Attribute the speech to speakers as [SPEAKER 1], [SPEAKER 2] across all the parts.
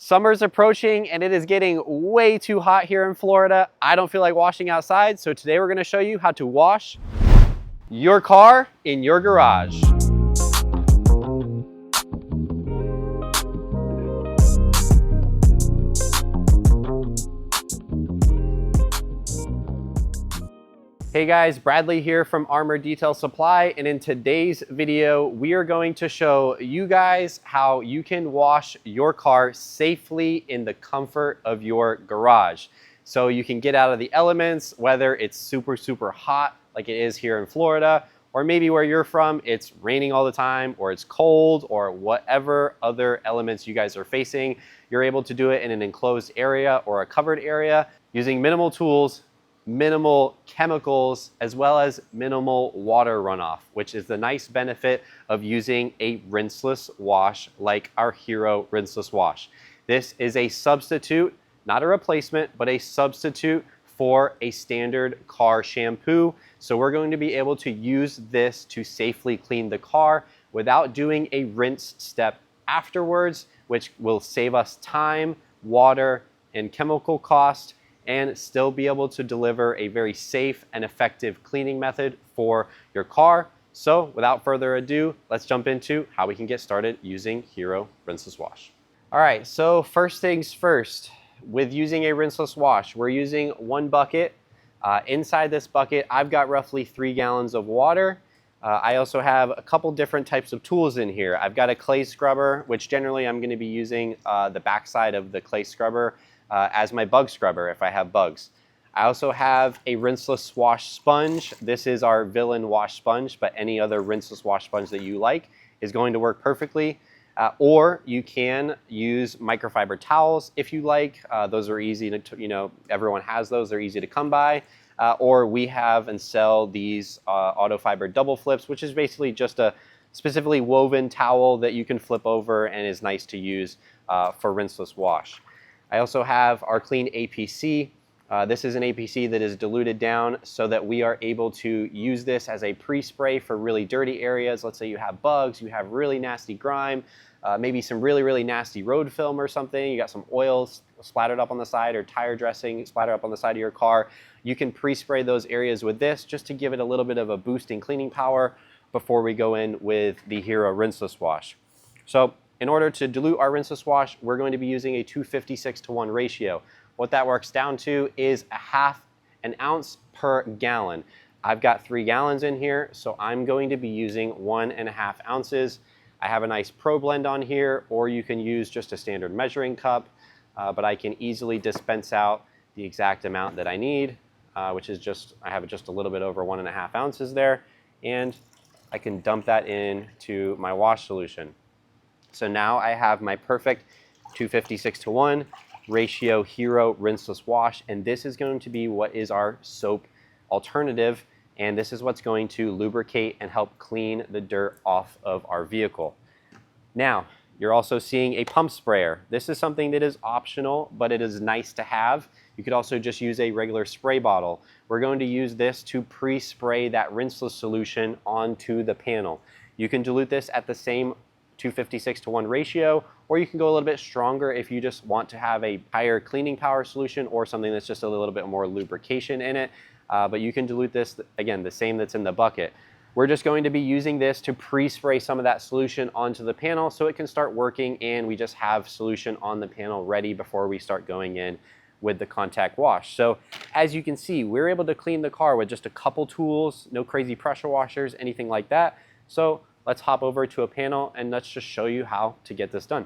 [SPEAKER 1] Summer's approaching and it is getting way too hot here in Florida. I don't feel like washing outside, so today we're gonna show you how to wash your car in your garage. Hey guys, Bradley here from Armour Detail Supply, and in today's video, we are going to show you guys how you can wash your car safely in the comfort of your garage. So you can get out of the elements, whether it's super hot like it is here in Florida, or maybe where you're from, it's raining all the time, or it's cold, or whatever other elements you guys are facing. You're able to do it in an enclosed area or a covered area using minimal tools, minimal chemicals, as well as minimal water runoff, which is the nice benefit of using a rinseless wash like our Hero Rinseless Wash. This is a substitute, not a replacement, but a substitute for a standard car shampoo. So we're going to be able to use this to safely clean the car without doing a rinse step afterwards, which will save us time, water, and chemical cost, and still be able to deliver a very safe and effective cleaning method for your car. So without further ado, let's jump into how we can get started using Hero Rinseless Wash. All right, so first things first, with using a rinseless wash, we're using one bucket. Inside this bucket, I've got roughly 3 gallons of water. I also have a couple different types of tools in here. I've got a clay scrubber, which generally I'm gonna be using the backside of the clay scrubber as my bug scrubber if I have bugs. I also have a rinseless wash sponge. This is our villain wash sponge, but any other rinseless wash sponge that you like is going to work perfectly. Or you can use microfiber towels if you like. Those are easy to, everyone has those, they're easy to come by. Or we have and sell these auto fiber double flips, which is basically just a specifically woven towel that you can flip over and is nice to use for rinseless wash. I also have our clean APC. This is an APC that is diluted down so that we are able to use this as a pre-spray for really dirty areas. Let's say you have bugs, you have really nasty grime, maybe some really nasty road film or something. You got some oils splattered up on the side or tire dressing splattered up on the side of your car. You can pre-spray those areas with this just to give it a little bit of a boost in cleaning power before we go in with the Hero Rinseless Wash. So in order to dilute our rinseless wash, we're going to be using a 256:1 ratio. What that works down to is 1/2 ounce per gallon. I've got 3 gallons in here, so I'm going to be using 1.5 ounces. I have a nice Pro Blend on here, or you can use just a standard measuring cup, but I can easily dispense out the exact amount that I need, which is I have just a little bit over 1.5 ounces there, and I can dump that into my wash solution. So now I have my perfect 256:1 ratio Hero Rinseless Wash, and this is going to be what is our soap alternative, and this is what's going to lubricate and help clean the dirt off of our vehicle. Now, you're also seeing a pump sprayer. This is something that is optional, but it is nice to have. You could also just use a regular spray bottle. We're going to use this to pre-spray that rinseless solution onto the panel. You can dilute this at the same 256:1 ratio, or you can go a little bit stronger if you just want to have a higher cleaning power solution or something that's just a little bit more lubrication in it. But you can dilute this, again, the same that's in the bucket. We're just going to be using this to pre-spray some of that solution onto the panel so it can start working and we just have solution on the panel ready before we start going in with the contact wash. So as you can see, we're able to clean the car with just a couple tools, no crazy pressure washers, anything like that. So let's hop over to a panel and let's just show you how to get this done.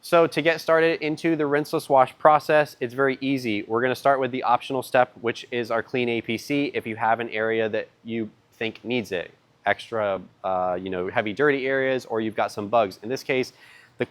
[SPEAKER 1] So to get started into the rinseless wash process, it's very easy. We're gonna start with the optional step, which is our clean APC if you have an area that you think needs it. Extra, heavy dirty areas, or you've got some bugs. In this case,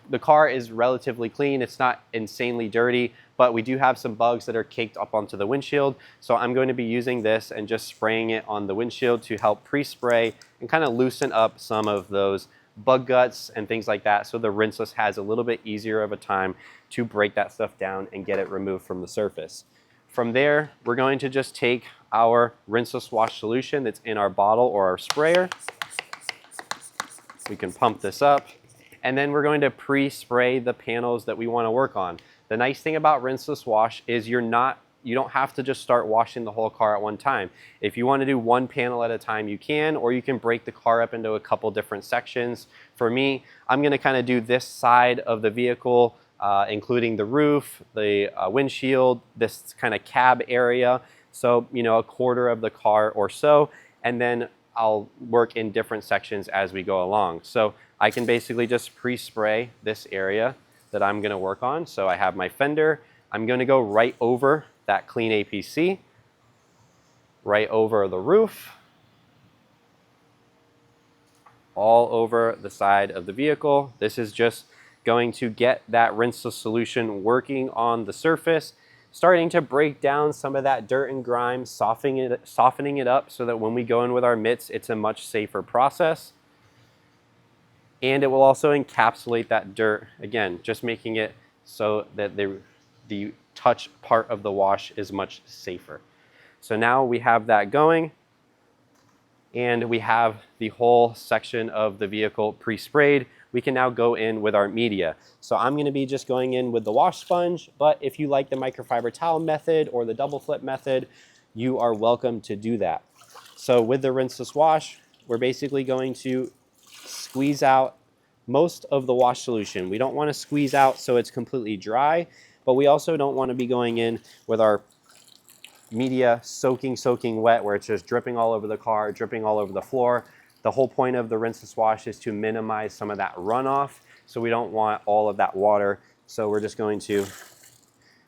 [SPEAKER 1] the car is relatively clean. It's not insanely dirty, but we do have some bugs that are caked up onto the windshield. So I'm going to be using this and just spraying it on the windshield to help pre-spray and kind of loosen up some of those bug guts and things like that. So the rinseless has a little bit easier of a time to break that stuff down and get it removed from the surface. From there, we're going to just take our rinseless wash solution that's in our bottle or our sprayer. We can pump this up And then we're going to pre-spray the panels that we want to work on. The nice thing about rinseless wash is you don't have to just start washing the whole car at one time. If you want to do one panel at a time, you can, or you can break the car up into a couple different sections. For me, I'm going to kind of do this side of the vehicle, including the roof, the windshield, this kind of cab area. So, you know, a quarter of the car or so, and then I'll work in different sections as we go along. So I can basically just pre-spray this area that I'm going to work on. So I have my fender. I'm going to go right over that clean APC, right over the roof, all over the side of the vehicle. This is just going to get that rinseless solution working on the surface, starting to break down some of that dirt and grime, softening it up so that when we go in with our mitts, it's a much safer process. And it will also encapsulate that dirt, again, just making it so that the touch part of the wash is much safer. So now we have that going, and we have the whole section of the vehicle pre-sprayed. We can now go in with our media. So I'm going to be just going in with the wash sponge, but if you like the microfiber towel method or the double flip method, you are welcome to do that. So with the rinseless wash, we're basically going to squeeze out most of the wash solution. We don't want to squeeze out so it's completely dry, but we also don't want to be going in with our media soaking wet where it's just dripping all over the car, dripping all over the floor. The whole point of the rinseless wash is to minimize some of that runoff, so we don't want all of that water. So we're just going to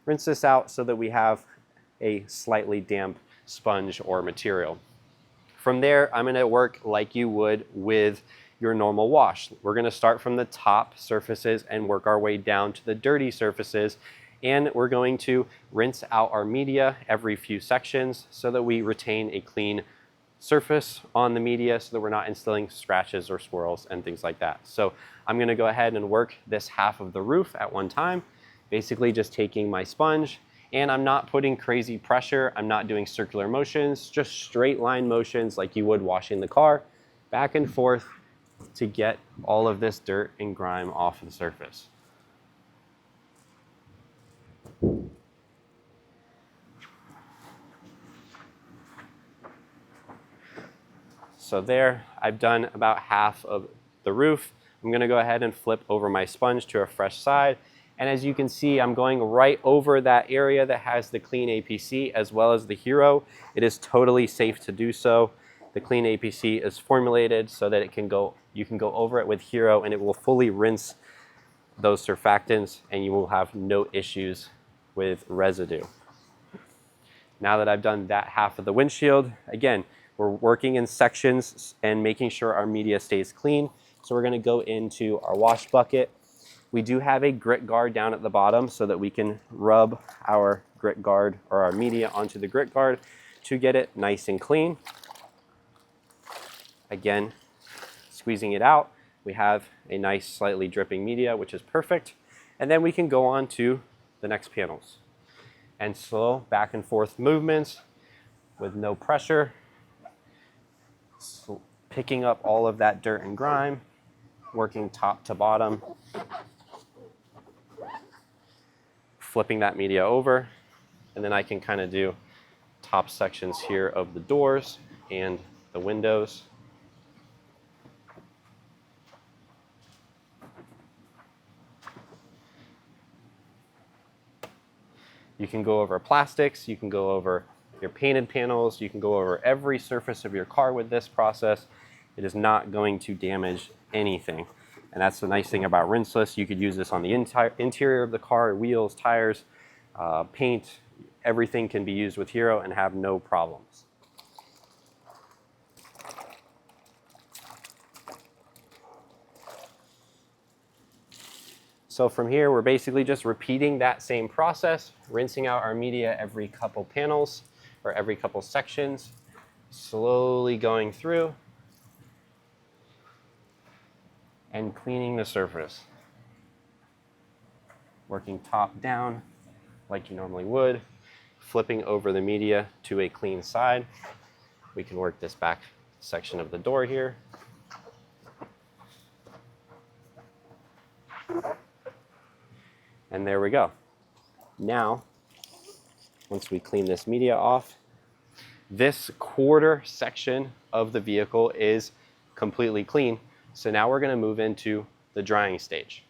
[SPEAKER 1] rinse this out so that we have a slightly damp sponge or material. From there, I'm going to work like you would with your normal wash. We're going to start from the top surfaces and work our way down to the dirty surfaces. And we're going to rinse out our media every few sections so that we retain a clean surface on the media so that we're not instilling scratches or swirls and things like that. So I'm going to go ahead and work this half of the roof at one time, basically just taking my sponge, and I'm not putting crazy pressure. I'm not doing circular motions, just straight line motions like you would washing the car, back and forth to get all of this dirt and grime off the surface. So there, I've done about half of the roof. I'm going to go ahead and flip over my sponge to a fresh side. And as you can see, I'm going right over that area that has the clean APC as well as the Hero. It is totally safe to do so. The clean APC is formulated so that you can go over it with Hero and it will fully rinse those surfactants and you will have no issues with residue. Now that I've done that half of the windshield, again, we're working in sections and making sure our media stays clean. So we're going to go into our wash bucket. We do have a grit guard down at the bottom so that we can rub our grit guard or our media onto the grit guard to get it nice and clean. Again, squeezing it out, we have a nice slightly dripping media, which is perfect. And then we can go on to the next panels. And slow back and forth movements with no pressure. So picking up all of that dirt and grime, working top to bottom, flipping that media over, and then I can kind of do top sections here of the doors and the windows. You can go over plastics, you can go over your painted panels, you can go over every surface of your car with this process. It is not going to damage anything. And that's the nice thing about Rinseless. You could use this on the entire interior of the car, wheels, tires, paint. Everything can be used with Hero and have no problems. So from here, we're basically just repeating that same process, rinsing out our media every couple panels or every couple sections, slowly going through and cleaning the surface. Working top down like you normally would, flipping over the media to a clean side. We can work this back section of the door here. And there we go. Now, once we clean this media off, this quarter section of the vehicle is completely clean. So now we're going to move into the drying stage.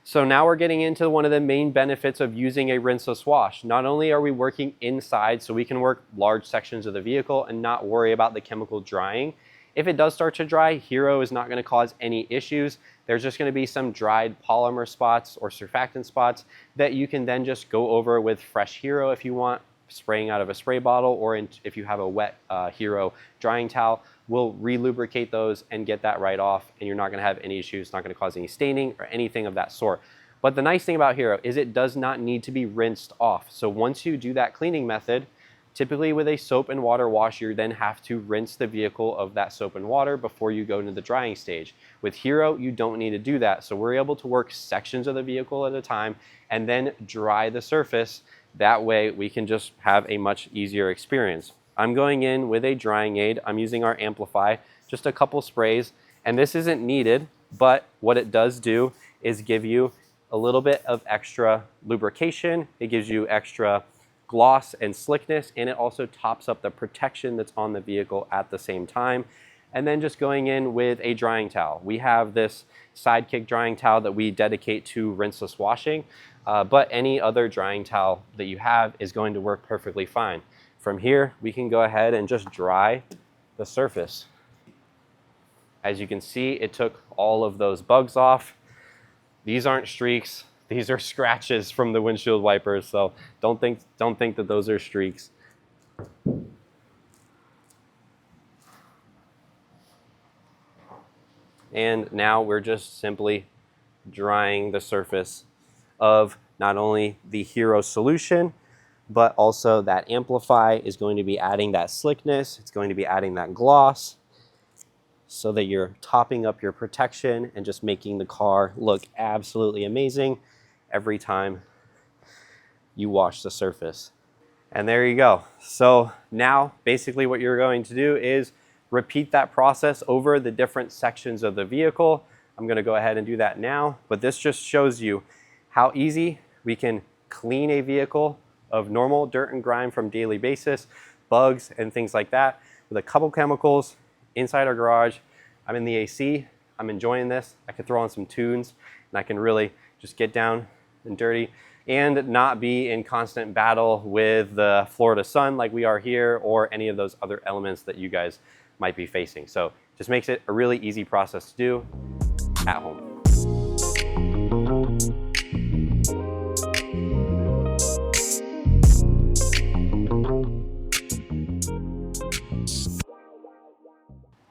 [SPEAKER 1] So now we're getting into one of the main benefits of using a rinseless wash. Not only are we working inside, so we can work large sections of the vehicle and not worry about the chemical drying. If it does start to dry, Hero is not going to cause any issues. There's just going to be some dried polymer spots or surfactant spots that you can then just go over with fresh Hero if you want, spraying out of a spray bottle, or if you have a wet Hero drying towel, we'll re-lubricate those and get that right off, and you're not going to have any issues. It's not going to cause any staining or anything of that sort. But the nice thing about Hero is it does not need to be rinsed off. So once you do that cleaning method, typically with a soap and water wash, you then have to rinse the vehicle of that soap and water before you go into the drying stage. With Hero, you don't need to do that. So we're able to work sections of the vehicle at a time and then dry the surface. That way we can just have a much easier experience. I'm going in with a drying aid. I'm using our Amplify, just a couple sprays, and this isn't needed, but what it does do is give you a little bit of extra lubrication. It gives you extra gloss and slickness, and it also tops up the protection that's on the vehicle at the same time. And then just going in with a drying towel. We have this Sidekick drying towel that we dedicate to rinseless washing, but any other drying towel that you have is going to work perfectly fine. From here, we can go ahead and just dry the surface. As you can see, it took all of those bugs off. These aren't streaks. These are scratches from the windshield wipers, so don't think that those are streaks. And now we're just simply drying the surface of not only the Hero solution, but also that Amplify is going to be adding that slickness. It's going to be adding that gloss so that you're topping up your protection and just making the car look absolutely amazing every time you wash the surface. And there you go. So now basically what you're going to do is repeat that process over the different sections of the vehicle. I'm going to go ahead and do that now, but this just shows you how easy we can clean a vehicle of normal dirt and grime from daily basis, bugs and things like that, with a couple chemicals inside our garage. I'm in the AC. I'm enjoying this. I can throw on some tunes and I can really just get down and dirty and not be in constant battle with the Florida sun like we are here, or any of those other elements that you guys might be facing. So just makes it a really easy process to do at home.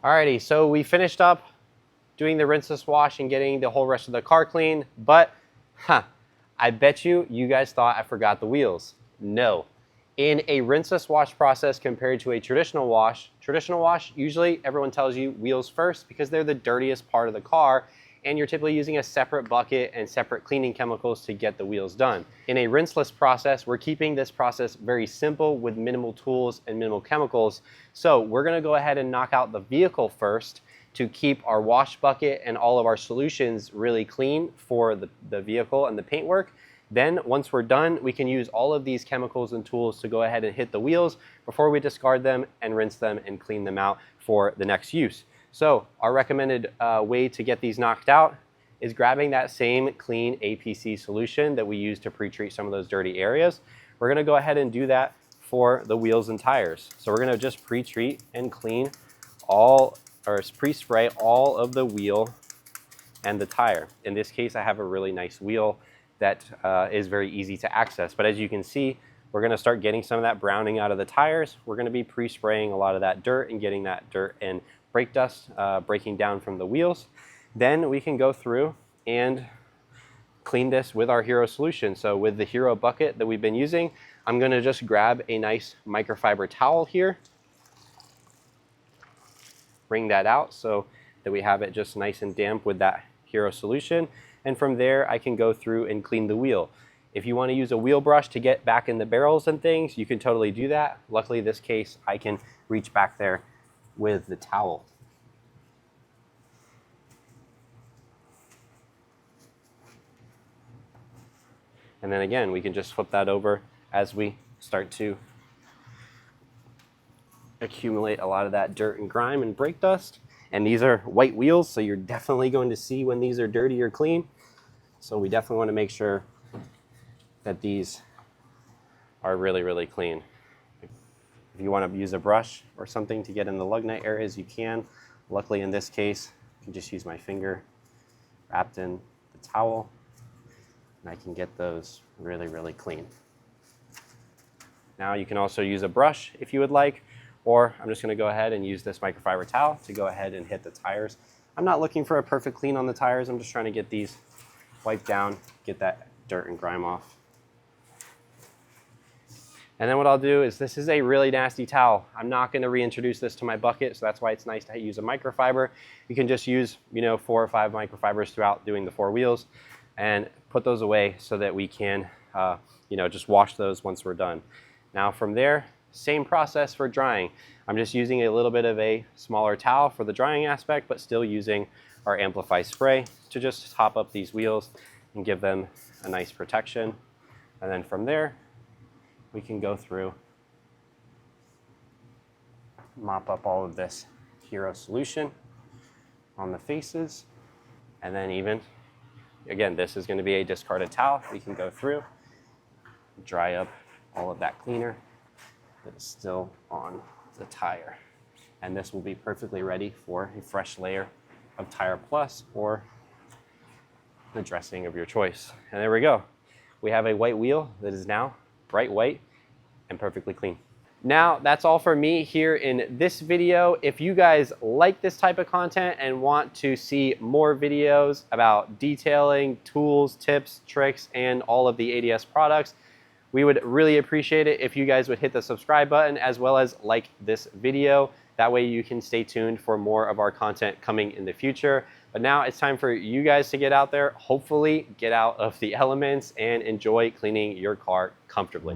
[SPEAKER 1] Alrighty, so we finished up doing the rinseless wash and getting the whole rest of the car clean, but I bet you guys thought I forgot the wheels. No. In a rinseless wash process compared to a traditional wash, usually everyone tells you wheels first because they're the dirtiest part of the car, and you're typically using a separate bucket and separate cleaning chemicals to get the wheels done. In a rinseless process, we're keeping this process very simple with minimal tools and minimal chemicals. So we're gonna go ahead and knock out the vehicle first to keep our wash bucket and all of our solutions really clean for the vehicle and the paintwork. Then once we're done, we can use all of these chemicals and tools to go ahead and hit the wheels before we discard them and rinse them and clean them out for the next use. So our recommended way to get these knocked out is grabbing that same clean APC solution that we use to pre-treat some of those dirty areas. We're gonna go ahead and do that for the wheels and tires. So we're gonna just pre-treat and clean all, or pre-spray all of the wheel and the tire. In this case, I have a really nice wheel that is very easy to access. But as you can see, we're gonna start getting some of that browning out of the tires. We're gonna be pre-spraying a lot of that dirt and getting that dirt and brake dust breaking down from the wheels. Then we can go through and clean this with our Hero solution. So with the Hero bucket that we've been using, I'm gonna just grab a nice microfiber towel here, bring that out so that we have it just nice and damp with that Hero solution. And from there, I can go through and clean the wheel. If you want to use a wheel brush to get back in the barrels and things, you can totally do that. Luckily, in this case, I can reach back there with the towel. And then again, we can just flip that over as we start to accumulate a lot of that dirt and grime and brake dust. And these are white wheels, so you're definitely going to see when these are dirty or clean. So we definitely want to make sure that these are really, really clean. If you want to use a brush or something to get in the lug nut areas, you can. Luckily in this case, I can just use my finger wrapped in the towel, and I can get those really, really clean. Now you can also use a brush if you would like, or I'm just going to go ahead and use this microfiber towel to go ahead and hit the tires. I'm not looking for a perfect clean on the tires. I'm just trying to get these wiped down, get that dirt and grime off. And then what I'll do is, this is a really nasty towel. I'm not going to reintroduce this to my bucket, so that's why it's nice to use a microfiber. You can just use, 4 or 5 microfibers throughout doing the 4 wheels and put those away so that we can, just wash those once we're done. Now from there, same process for drying. I'm just using a little bit of a smaller towel for the drying aspect, but still using our Amplify spray to just top up these wheels and give them a nice protection. And then from there, we can go through, mop up all of this Hero solution on the faces. And then again, this is going to be a discarded towel. We can go through, dry up all of that cleaner that is still on the tire. And this will be perfectly ready for a fresh layer of Tire Plus or the dressing of your choice. And there we go. We have a white wheel that is now bright white and perfectly clean. Now, that's all for me here in this video. If you guys like this type of content and want to see more videos about detailing, tools, tips, tricks, and all of the ADS products, we would really appreciate it if you guys would hit the subscribe button as well as like this video. That way you can stay tuned for more of our content coming in the future. But now it's time for you guys to get out there, hopefully get out of the elements and enjoy cleaning your car comfortably.